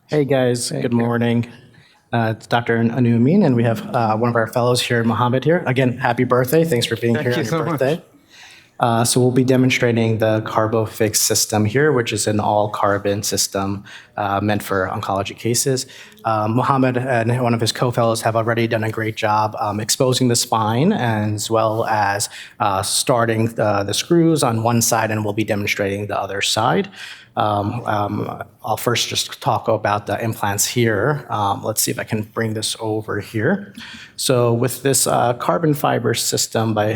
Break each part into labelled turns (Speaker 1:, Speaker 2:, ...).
Speaker 1: Hey guys, good morning. It's Dr. Amin, and we have one of our fellows here, Mohammed here. Again, happy birthday. Thanks for being
Speaker 2: Thank
Speaker 1: here
Speaker 2: you
Speaker 1: on your
Speaker 2: so much.
Speaker 1: birthday. So we'll be demonstrating the CarboFix system here, which is an all-carbon system meant for oncology cases. Mohammed and one of his co-fellows have already done a great job exposing the spine as well as starting the screws on one side, and we'll be demonstrating the other side. I'll first just talk about the implants here. Let's see if I can bring this over here. So with this carbon fiber system by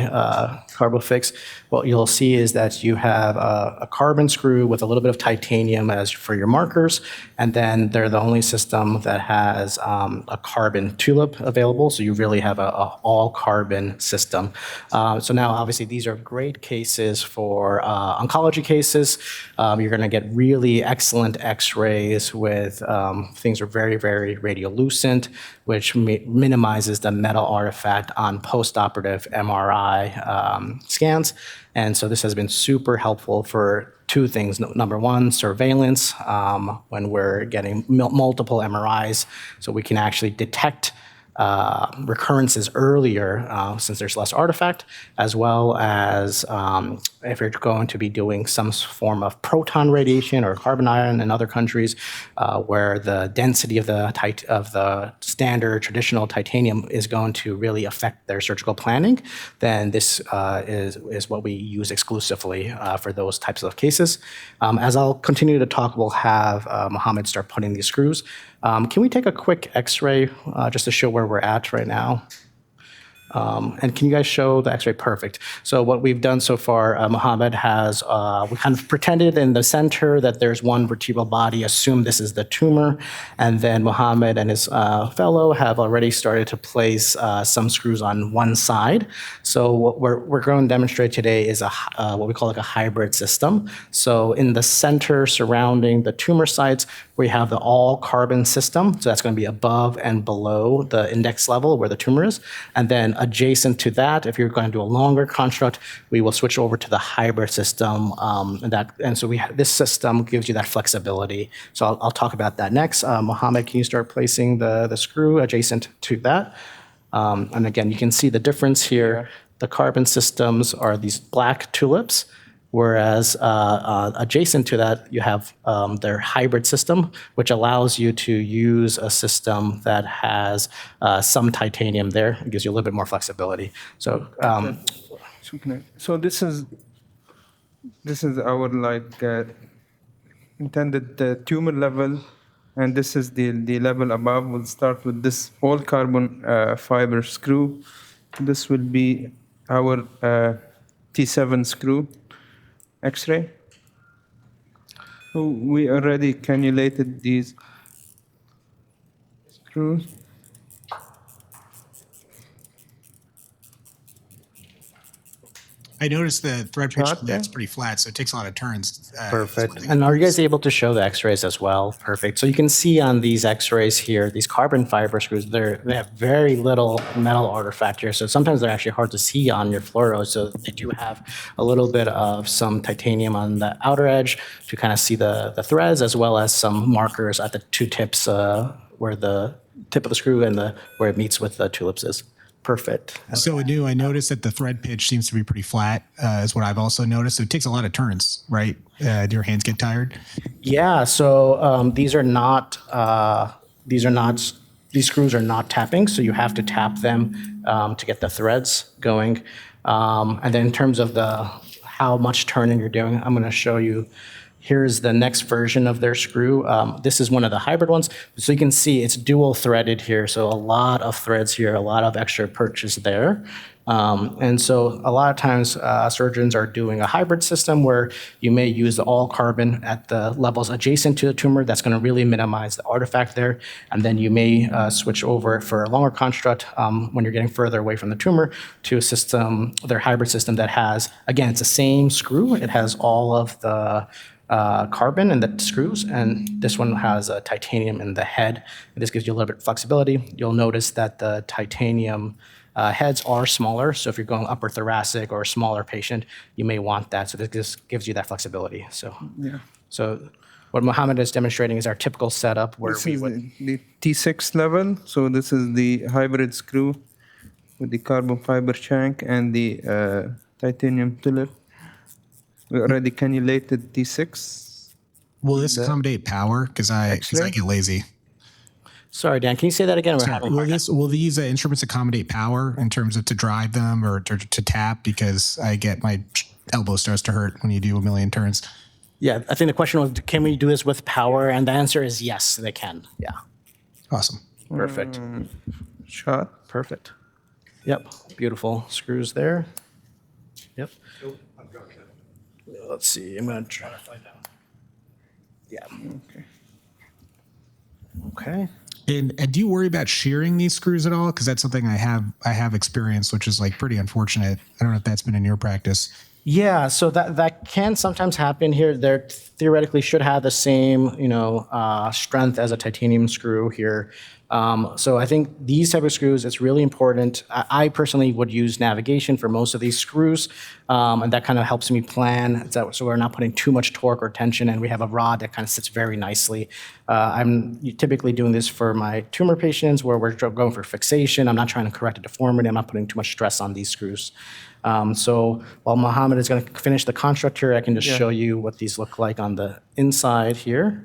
Speaker 1: CarboFix, what you'll see is that you have a carbon screw with a little bit of titanium as for your markers, and then they're the only system that has a carbon tulip available, so you really have a all-carbon system. So now, obviously, these are great cases for oncology cases. You're going to get really excellent X-rays with things are very, very radiolucent, which minimizes the metal artifact on postoperative MRI scans. And so this has been super helpful for two things. Number one, surveillance, when we're getting multiple MRIs, so we can actually detect recurrences earlier since there's less artifact, as well as if you're going to be doing some form of proton radiation or carbon ion in other countries where the density of the standard traditional titanium is going to really affect their surgical planning, then this is what we use exclusively for those types of cases. As I'll continue to talk, we'll have Mohammed start putting these screws. Can we take a quick X-ray just to show where we're at right now? And can you guys show the X-ray? Perfect. So what we've done so far, Mohammed has, we kind of pretended in the center that there's one vertebral body, assume this is the tumor, and then Mohammed and his fellow have already started to place some screws on one side. So what we're going to demonstrate today is what we call like a hybrid system. So in the center surrounding the tumor sites, we have the all-carbon system. So that's going to be above and below the index level where the tumor is. And then adjacent to that, if you're going to do a longer construct, we will switch over to the hybrid system. And so this system gives you that flexibility. So I'll talk about that next. Mohammed, can you start placing the screw adjacent to that? And again, you can see the difference here. The carbon systems are these black tulips, whereas adjacent to that, you have their hybrid system, which allows you to use a system that has some titanium there. It gives you a little bit more flexibility. So,
Speaker 2: So this is our intended tumor level, and this is the level above. We'll start with this all carbon fiber screw. This will be our T7 screw X-ray. So we already cannulated these screws.
Speaker 3: I noticed the thread pitch is pretty flat, so it takes a lot of turns.
Speaker 1: Perfect. And are you guys able to show the X-rays as well? Perfect. So you can see on these X-rays here, these carbon fiber screws, they have very little metal artifact here. So sometimes they're actually hard to see on your fluoro. So they do have a little bit of some titanium on the outer edge to kind of see the threads, as well as some markers at the two tips where the tip of the screw and where it meets with the tulips is. Perfect.
Speaker 3: So Anu, I noticed that the thread pitch seems to be pretty flat, is what I've also noticed. So it takes a lot of turns, right? Do your hands get tired?
Speaker 1: Yeah. So these screws are not tapping, so you have to tap them to get the threads going. And then in terms of how much turning you're doing, I'm going to show you. Here's the next version of their screw. This is one of the hybrid ones. So you can see it's dual threaded here. So a lot of threads here, a lot of extra perches there. And so a lot of times surgeons are doing a hybrid system where you may use the all carbon at the levels adjacent to the tumor. That's going to really minimize the artifact there. And then you may switch over for a longer construct when you're getting further away from the tumor to a system, their hybrid system that has, again, it's the same screw. It has all of the carbon and the screws, and this one has titanium in the head. And this gives you a little bit of flexibility. You'll notice that the titanium Heads are smaller, so if you're going upper thoracic or a smaller patient, you may want that. So this just gives you that flexibility. So what Mohammed is demonstrating is our typical setup where
Speaker 2: This
Speaker 1: we
Speaker 2: is
Speaker 1: would.
Speaker 2: the T6 level. So this is the hybrid screw with the carbon fiber shank and the titanium tulip. We already cannulated T6.
Speaker 3: Will this accommodate power? Because I
Speaker 2: X-ray?
Speaker 3: get lazy.
Speaker 1: Sorry, Dan, can you say that again? We're
Speaker 3: Sorry.
Speaker 1: having a hard time.
Speaker 3: Will these instruments accommodate power in terms of to drive them or to tap? Because I get my elbow starts to hurt when you do a million turns.
Speaker 1: Yeah, I think the question was, can we do this with power? And the answer is yes, they can. Yeah,
Speaker 3: Awesome.
Speaker 1: perfect.
Speaker 2: Shot.
Speaker 1: Perfect. Yep, beautiful screws there. Yep. Let's see, I'm gonna try to find out. Yeah.
Speaker 2: Okay.
Speaker 3: And do you worry about shearing these screws at all? Because that's something I have experienced, which is like pretty unfortunate. I don't know if that's been in your practice.
Speaker 1: Yeah, so that can sometimes happen here. They theoretically should have the same, strength as a titanium screw here. So I think these type of screws, it's really important. I personally would use navigation for most of these screws, and that kind of helps me plan so we're not putting too much torque or tension, and we have a rod that kind of sits very nicely. I'm typically doing this for my tumor patients where we're going for fixation. I'm not trying to correct a deformity. I'm not putting too much stress on these screws. So while Mohammed is going to finish the construct here, I can just show you what these look like on the inside here.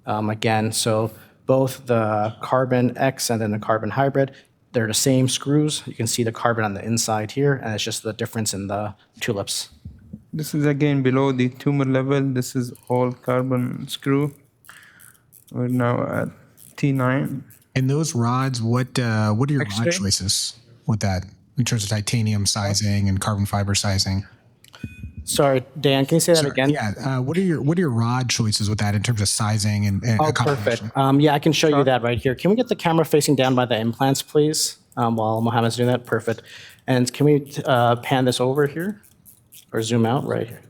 Speaker 1: Again, so both the carbon X and then the carbon hybrid, they're the same screws. You can see the carbon on the inside here, and it's just the difference in the tulips.
Speaker 2: This is again below the tumor level. This is all carbon screw. We're now at T9.
Speaker 3: And those rods, what are your
Speaker 2: X-ray?
Speaker 3: rod choices with that in terms of titanium sizing and carbon fiber sizing?
Speaker 1: Sorry, Dan, can you say that again?
Speaker 3: Yeah. What are your rod choices with that in terms of sizing and
Speaker 1: Oh,
Speaker 3: accommodation?
Speaker 1: perfect. Yeah, I can show you that right here. Can we get the camera facing down by the implants, please, while Mohammed's doing that? Perfect. And can we pan this over here or zoom out right here?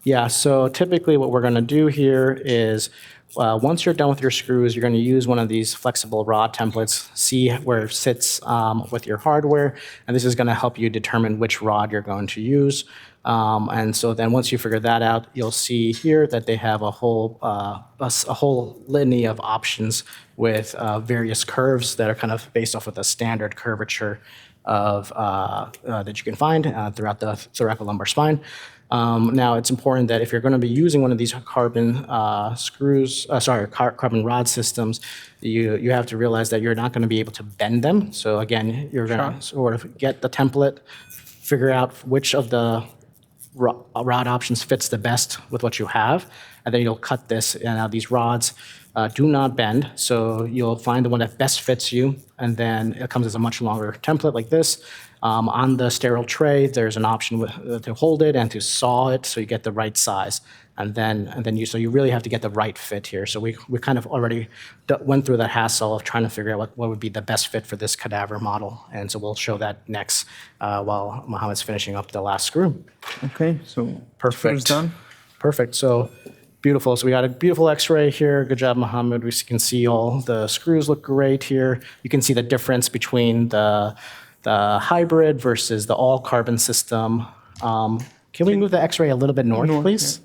Speaker 1: Yeah, so typically what we're going to do here is once you're done with your screws, you're going to use one of these flexible rod templates, see where it sits with your hardware, and this is going to help you determine which rod you're going to use. And so then once you figure that out, you'll see here that they have a whole litany of options with various curves that are kind of based off of the standard curvature of that you can find throughout the thoracolumbar spine. Now, it's important that if you're going to be using one of these carbon carbon rod systems, you have to realize that you're not going to be able to bend them. So again, you're going to sort of get the template, figure out which of the rod options fits the best with what you have, and then you'll cut this. And now these rods do not bend, so you'll find the one that best fits you, and then it comes as a much longer template like this. On the sterile tray, there's an option to hold it and to saw it so you get the right size. And then you really have to get the right fit here. So we kind of already went through the hassle of trying to figure out what would be the best fit for this cadaver model. And so we'll show that next while Mohammed's finishing up the last screw.
Speaker 2: Okay, so
Speaker 1: Perfect.
Speaker 2: first done.
Speaker 1: Perfect. So beautiful. So we got a beautiful X-ray here. Good job, Mohammed. We can see all the screws look great here. You can see the difference between the hybrid versus the all carbon system. Can we move the X-ray a little bit north, please?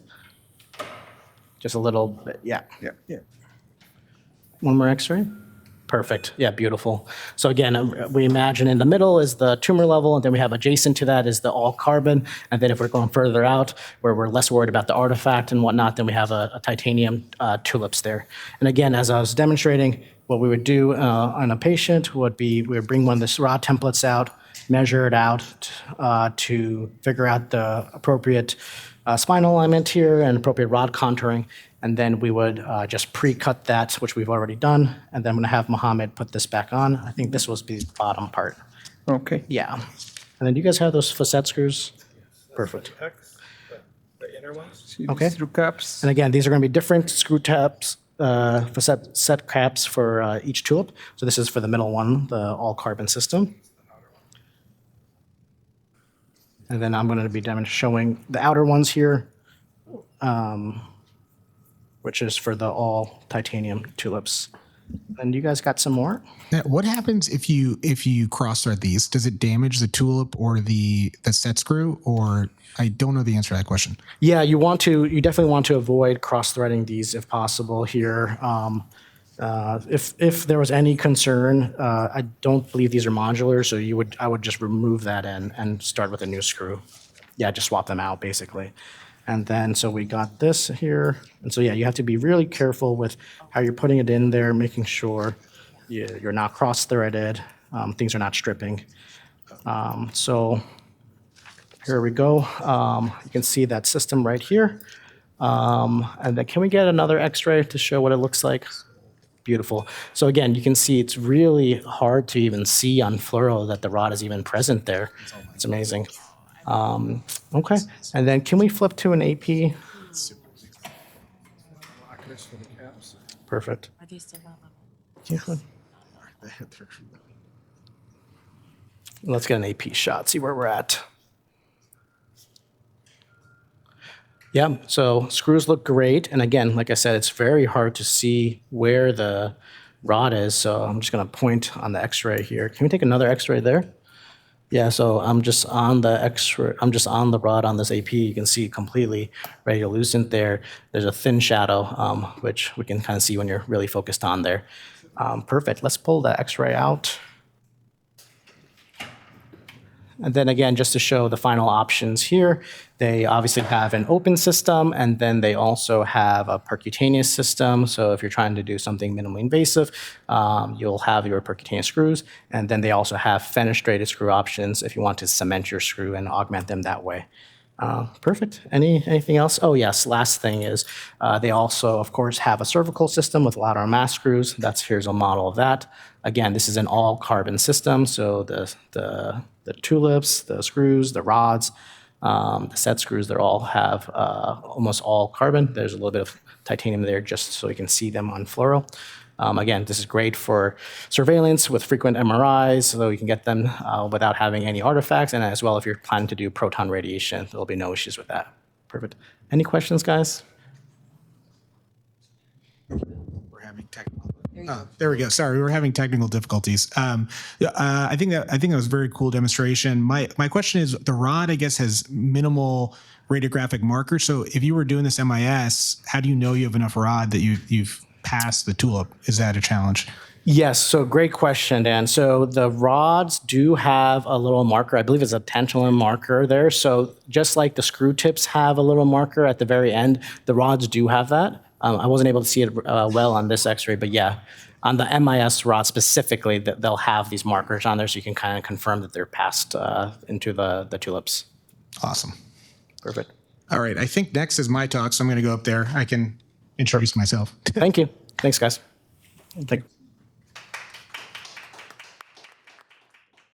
Speaker 1: Just a little bit. Yeah.
Speaker 2: Yeah.
Speaker 1: One more X-ray. Perfect. Yeah, beautiful. So again, we imagine in the middle is the tumor level, and then we have adjacent to that is the all carbon. And then if we're going further out, where we're less worried about the artifact and whatnot, then we have a titanium tulips there. And again, as I was demonstrating, what we would do on a patient would be we would bring one of the rod templates out, measure it out to figure out the appropriate spinal alignment here and appropriate rod contouring. And then we would just pre-cut that, which we've already done. And then I'm going to have Mohammed put this back on. I think this was the bottom part.
Speaker 2: Okay.
Speaker 1: Yeah. And then do you guys have those facet screws? Perfect.
Speaker 2: The inner ones. See
Speaker 1: Okay.
Speaker 2: these screw caps.
Speaker 1: And again, these are going to be different screw tabs, facet set caps for each tulip. So this is for the middle one, the all carbon system. And then I'm going to be showing the outer ones here, which is for the all titanium tulips. And you guys got some more?
Speaker 3: Now, what happens if you cross thread these? Does it damage the tulip or the set screw? Or I don't know the answer to that question.
Speaker 1: Yeah, you definitely want to avoid cross-threading these if possible here. If there was any concern, I don't believe these are modular, so I would just remove that and start with a new screw. Yeah, just swap them out basically. And then, so we got this here. And so, yeah, you have to be really careful with how you're putting it in there, making sure you're not cross-threaded, things are not stripping. So here we go. You can see that system right here. And then can we get another x-ray to show what it looks like? Beautiful. So again, you can see it's really hard to even see on fluoro that the rod is even present there. It's amazing. Okay, and then can we flip to an AP? Perfect.
Speaker 4: Are these still not level?
Speaker 1: Let's get an AP shot, see where we're at. Yeah, so screws look great. And again, like I said, it's very hard to see where the rod is. So I'm just gonna point on the x-ray here. Can we take another x-ray there? Yeah, so I'm just on the x-ray, I'm just on the rod on this AP. You can see completely radiolucent there. There's a thin shadow, which we can kind of see when you're really focused on there. Perfect, let's pull the x-ray out. And then again, just to show the final options here, they obviously have an open system, and then they also have a percutaneous system. So if you're trying to do something minimally invasive, you'll have your percutaneous screws, and then they also have fenestrated screw options if you want to cement your screw and augment them that way. Perfect. Anything else? Oh yes, last thing is they also, of course, have a cervical system with lateral mass screws. Here's a model of that. Again, this is an all carbon system, so the tulips, the screws, the rods, the set screws, they all have almost all carbon. There's a little bit of titanium there just so you can see them on fluoro. Again, this is great for surveillance with frequent MRIs, so you can get them without having any artifacts, and as well if you're planning to do proton radiation, there'll be no issues with that. Perfect. Any questions, guys?
Speaker 3: We're having technical. Oh, there we go. Sorry, we were having technical difficulties. I think that was a very cool demonstration. My question is, the rod, I guess, has minimal radiographic markers. So if you were doing this MIS, how do you know you have enough rod that you've passed the tulip? Is that a challenge?
Speaker 1: Yes, so great question, Dan. So the rods do have a little marker. I believe it's a tantalum marker there. So just like the screw tips have a little marker at the very end, the rods do have that. I wasn't able to see it well on this x-ray, but yeah, on the MIS rod specifically, they'll have these markers on there so you can kind of confirm that they're passed into the tulips.
Speaker 3: Awesome.
Speaker 1: Perfect.
Speaker 3: All right, I think next is my talk, so I'm going to go up there. I can introduce myself.
Speaker 1: Thank you. Thanks, guys. Thank